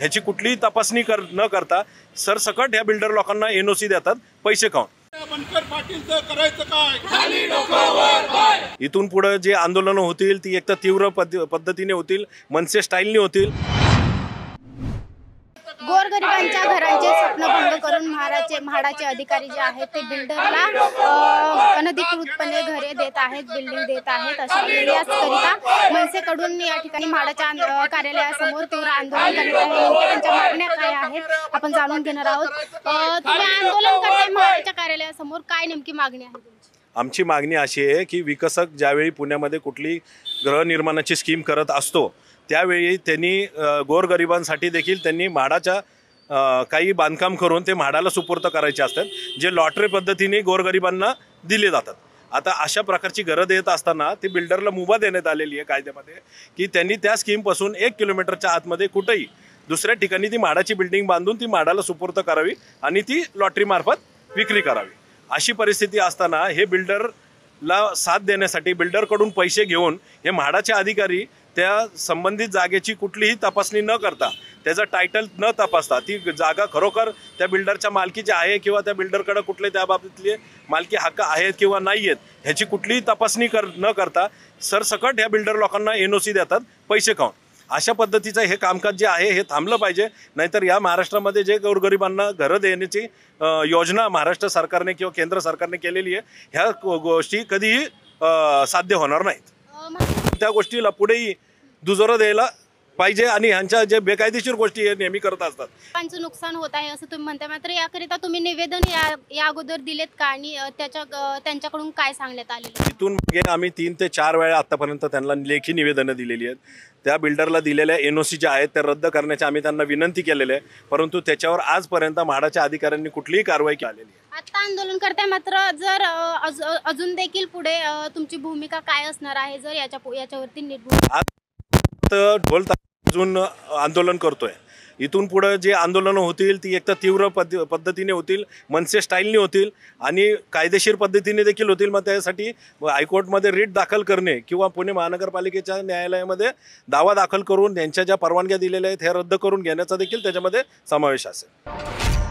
ह्याची कुठलीही तपासणी न करता सरसकट ह्या बिल्डर लोकांना एनओसी देतात पैसे खाऊन। इथून पुढे जे आंदोलन होतील ती एक तर तीव्र पद्धतीने होतील, मनसे स्टाईलने होतील। गोरगरिबांच्या घरांचे स्वप्न भंग करून म्हाडाचे अधिकारी जे आहेत ते बिल्डरला अनधिकृतपणे घरे देत आहेत, बिल्डिंग देत आहेत। अशा याकरिता मनसेकडून या ठिकाणी म्हाडाच्या कार्यालयासमोर तीव्र आंदोलन करण्यात आहे। नेमक्या त्यांच्या मागण्या काय आहेत आपण जाणून घेणार आहोत। तुम्ही आंदोलन करताय म्हाडाच्या कार्यालयासमोर, काय नेमकी मागणी आहे तुमची? आमची मागणी अशी आहे की विकसक ज्यावेळी पुण्यामध्ये कुठली गृहनिर्माणाची स्कीम करत असतो त्यावेळी त्यांनी गोरगरिबांसाठी देखील त्यांनी म्हाडाच्या काही बांधकाम करून ते म्हाडाला सुपूर्द करायचे असतात, जे लॉटरी पद्धतीने गोरगरिबांना दिले जातात। आता अशा प्रकारची गरज येत असताना ती बिल्डरला मुभा देण्यात आलेली आहे कायद्यामध्ये की त्यांनी त्या स्कीमपासून 1 किलोमीटरच्या आतमध्ये कुठेही दुसऱ्या ठिकाणी ती म्हाडाची बिल्डिंग बांधून ती म्हाडाला सुपूर्द करावी आणि ती लॉटरीमार्फत विक्री करावी। अशी परिस्थिती असताना हे बिल्डरला साथ देण्यासाठी बिल्डरकडून पैसे घेऊन हे म्हाडाचे अधिकारी त्या संबंधित जागेची कुठलीही तपासणी न करता, त्याचं टायटल न तपासता ती जागा खरोखर त्या बिल्डरच्या मालकीची आहे किंवा त्या बिल्डरकडे कुठले त्याबाबतीतले मालकी हक्क आहेत किंवा नाही आहेत ह्याची कुठलीही तपासणी न करता सरसकट ह्या बिल्डर लोकांना एनओसी देतात पैसे खाऊन। अशा पद्धतीचं हे कामकाज जे आहे हे थांबलं पाहिजे, नाहीतर या महाराष्ट्रामध्ये जे गोरगरिबांना घरं देण्याची योजना महाराष्ट्र सरकारने किंवा केंद्र सरकारने केलेली आहे ह्या गोष्टी कधीही साध्य होणार नाहीत। त्या गोष्टीला पुढेही दुजोरा द्यायला पाहिजे आणि ह्यांच्या जे बेकायदेशीर गोष्टी हे नेहमी करत असतात त्यांचं नुकसान होत आहे असं तुम्ही म्हणता, मात्र याकरिता तुम्ही निवेदन या अगोदर दिलेत का आणि त्यांच्याकडून काय सांगण्यात आलेलं? इथून मागे आम्ही 3 ते 4 वेळा आतापर्यंत त्यांना लेखी निवेदनं दिलेली आहेत। त्या बिल्डरला दिलेल्या एनओसी ज्या आहेत त्या रद्द करण्याची आम्ही त्यांना विनंती केलेली आहे, परंतु त्याच्यावर आजपर्यंत म्हाडाच्या अधिकाऱ्यांनी कुठलीही कारवाई केलेली आहे। आता आंदोलन करताय, मात्र जर अजून देखील पुढे तुमची भूमिका काय असणार आहे जर याच्यावरती ढोल अजून आंदोलन करतोय। इथून पुढे जे आंदोलन होतील ती एक तर तीव्र पद्धतीने होतील, मनसे स्टाईलने होतील आणि कायदेशीर पद्धतीने देखील होतील। मग त्यासाठी हायकोर्टमध्ये रिट दाखल करणे किंवा पुणे महानगरपालिकेच्या न्यायालयामध्ये दावा दाखल करून त्यांच्या ज्या परवानग्या दिलेल्या आहेत हे रद्द करून घेण्याचा देखील त्याच्यामध्ये समावेश असेल।